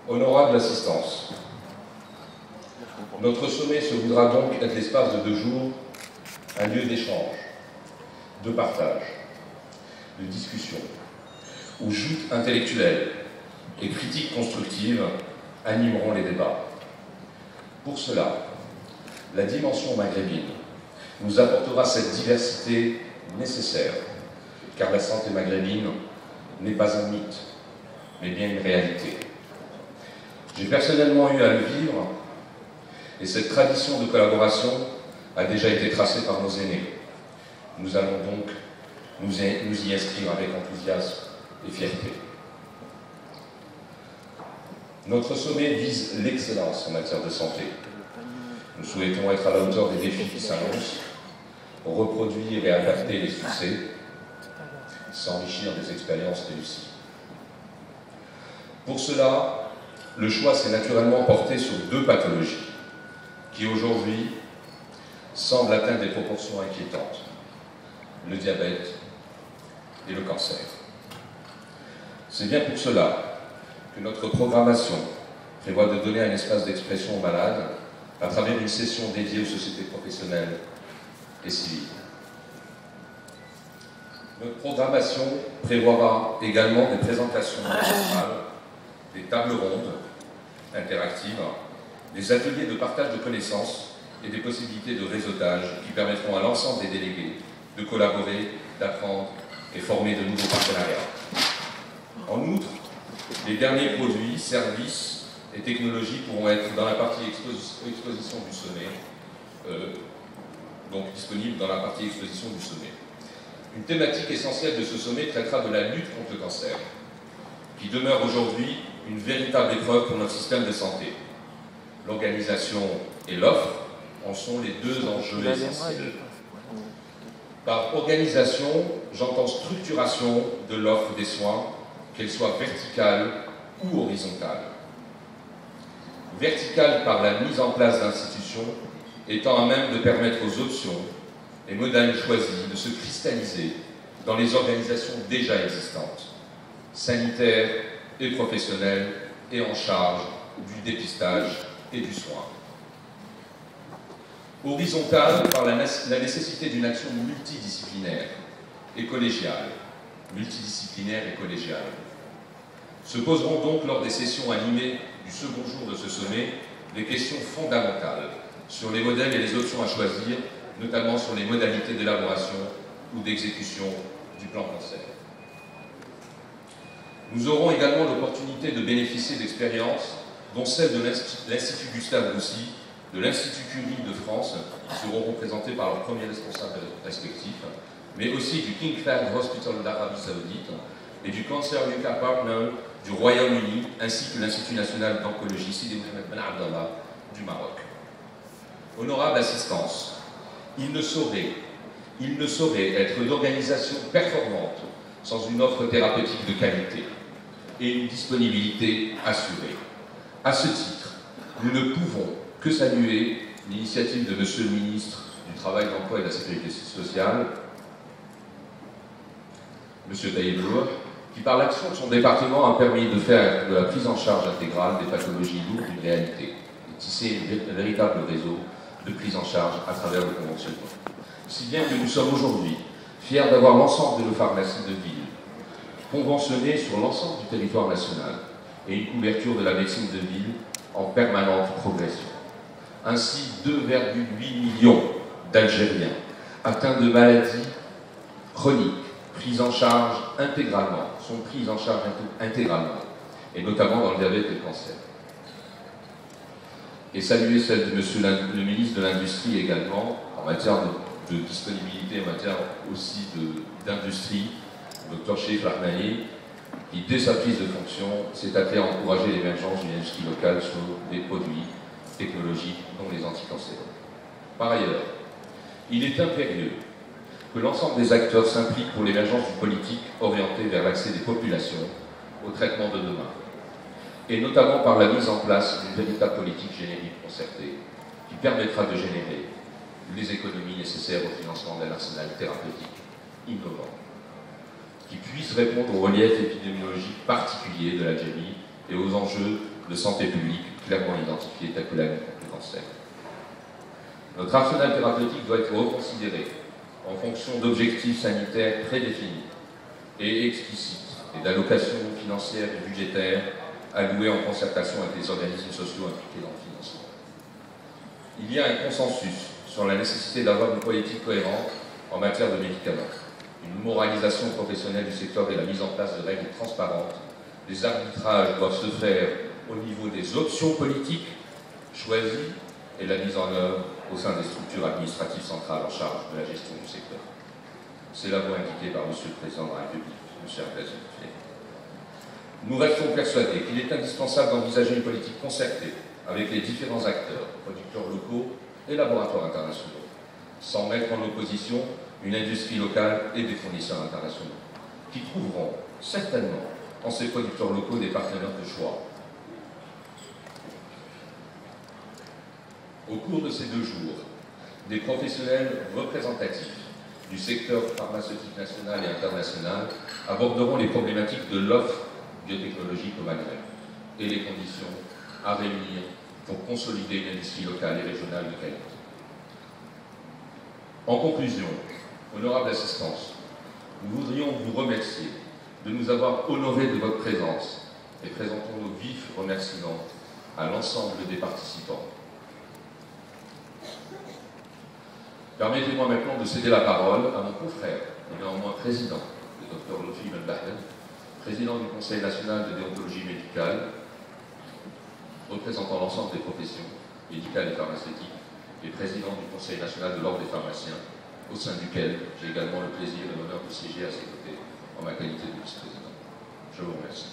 Honorable assistance, notre sommet se voudra donc être l'espace de 2 jours, un lieu d'échange, de partage, de discussion, où joutes intellectuelles et critiques constructives animeront les débats. Pour cela, la dimension maghrébine nous apportera cette diversité nécessaire, car la santé maghrébine n'est pas un mythe, mais bien une réalité. J'ai personnellement eu à le vivre, et cette tradition de collaboration a déjà été tracée par nos aînés. Nous allons donc nous y inscrire avec enthousiasme et fierté. Notre sommet vise l'excellence en matière de santé. Nous souhaitons être à la hauteur des défis qui s'annoncent, reproduire et adapter les succès, s'enrichir des expériences réussies. Pour cela, le choix s'est naturellement porté sur 2 pathologies qui aujourd'hui semblent atteindre des proportions inquiétantes: le diabète et le cancer. C'est bien pour cela que notre programmation prévoit de donner un espace d'expression aux malades à travers une session dédiée aux sociétés professionnelles et civiles. Notre programmation prévoira également des présentations magistrales, des tables rondes interactives, des ateliers de partage de connaissances et des possibilités de réseautage qui permettront à l'ensemble des délégués de collaborer, d'apprendre et former de nouveaux partenariats. En outre, les derniers produits, services et technologies pourront être dans la partie exposition du sommet, donc disponibles dans la partie exposition du sommet. Une thématique essentielle de ce sommet traitera de la lutte contre le cancer, qui demeure aujourd'hui une véritable épreuve pour notre système de santé. L'organisation et l'offre en sont les 2 enjeux essentiels. Par organisation, j'entends structuration de l'offre des soins, qu'elle soit verticale ou horizontale. Verticale par la mise en place d'institutions étant à même de permettre aux options et modèles choisis de se cristalliser dans les organisations déjà existantes, sanitaires et professionnelles, et en charge du dépistage et du soin. Horizontale par la nécessité d'une action multidisciplinaire et collégiale. Se poseront donc lors des sessions animées du second jour de ce sommet des questions fondamentales sur les modèles et les options à choisir, notamment sur les modalités d'élaboration ou d'exécution du plan cancer. Nous aurons également l'opportunité de bénéficier d'expériences, dont celle de l'Institut Gustave Roussy, de l'Institut Curie de France, qui seront représentés par leurs premiers responsables respectifs, mais aussi du King Fahd Hospital d'Arabie Saoudite et du Cancer UK Partner du Royaume-Uni, ainsi que l'Institut national d'oncologie Sidi Mohamed Ben Abdallah du Maroc. Honorable assistance, il ne saurait être d'organisation performante sans une offre thérapeutique de qualité et une disponibilité assurée. À ce titre, nous ne pouvons que saluer l'initiative de Monsieur le ministre du Travail, de l'Emploi et de la Sécurité sociale, Monsieur Taïebour, qui par l'action de son département a permis de faire de la prise en charge intégrale des pathologies lourdes une réalité et tisser un véritable réseau de prise en charge à travers le conventionnement. Si bien que nous sommes aujourd'hui fiers d'avoir l'ensemble de nos pharmacies de ville conventionnées sur l'ensemble du territoire national et une couverture de la médecine de ville en permanente progression. Ainsi, 2,8 millions d'Algériens atteints de maladies chroniques sont pris en charge intégralement, et notamment dans le diabète et le cancer. Et saluer celle de Monsieur le ministre de l'Industrie également, en matière de disponibilité, en matière aussi d'industrie, Dr Chérif Rahmani, qui, dès sa prise de fonction, s'est appelé à encourager l'émergence d'une industrie locale sur des produits technologiques, dont les anticancéreux. Par ailleurs, il est impérieux que l'ensemble des acteurs s'impliquent pour l'émergence d'une politique orientée vers l'accès des populations au traitement de demain, et notamment par la mise en place d'une véritable politique générique concertée qui permettra de générer les économies nécessaires au financement d'un arsenal thérapeutique innovant, qui puisse répondre au relief épidémiologique particulier de l'Algérie et aux enjeux de santé publique clairement identifiés tels que la lutte contre le cancer. Notre arsenal thérapeutique doit être reconsidéré en fonction d'objectifs sanitaires prédéfinis et explicites et d'allocations financières et budgétaires allouées en concertation avec les organismes sociaux impliqués dans le financement. Il y a un consensus sur la nécessité d'avoir une politique cohérente en matière de médicaments, une moralisation professionnelle du secteur et la mise en place de règles transparentes. Les arbitrages doivent se faire au niveau des options politiques choisies et la mise en œuvre au sein des structures administratives centrales en charge de la gestion du secteur. C'est la voie indiquée par M. le Président de la République, M. Abdelaziz Bouteflika. Nous restons persuadés qu'il est indispensable d'envisager une politique concertée avec les différents acteurs, producteurs locaux et laboratoires internationaux, sans mettre en opposition une industrie locale et des fournisseurs internationaux, qui trouveront certainement en ces producteurs locaux des partenaires de choix. Au cours de ces 2 jours, des professionnels représentatifs du secteur pharmaceutique national et international aborderont les problématiques de l'offre biotechnologique au Maghreb et les conditions à réunir pour consolider une industrie locale et régionale de qualité. En conclusion, honorable assistance, nous voudrions vous remercier de nous avoir honorés de votre présence et présentons nos vifs remerciements à l'ensemble des participants. Permettez-moi maintenant de céder la parole à mon confrère, et néanmoins président, le Dr Lotfi Ben-Bahed, président du Conseil national de déontologie médicale, représentant l'ensemble des professions médicales et pharmaceutiques, et président du Conseil national de l'Ordre des pharmaciens, au sein duquel j'ai également le plaisir et l'honneur de siéger à ses côtés en ma qualité de vice-président. Je vous remercie.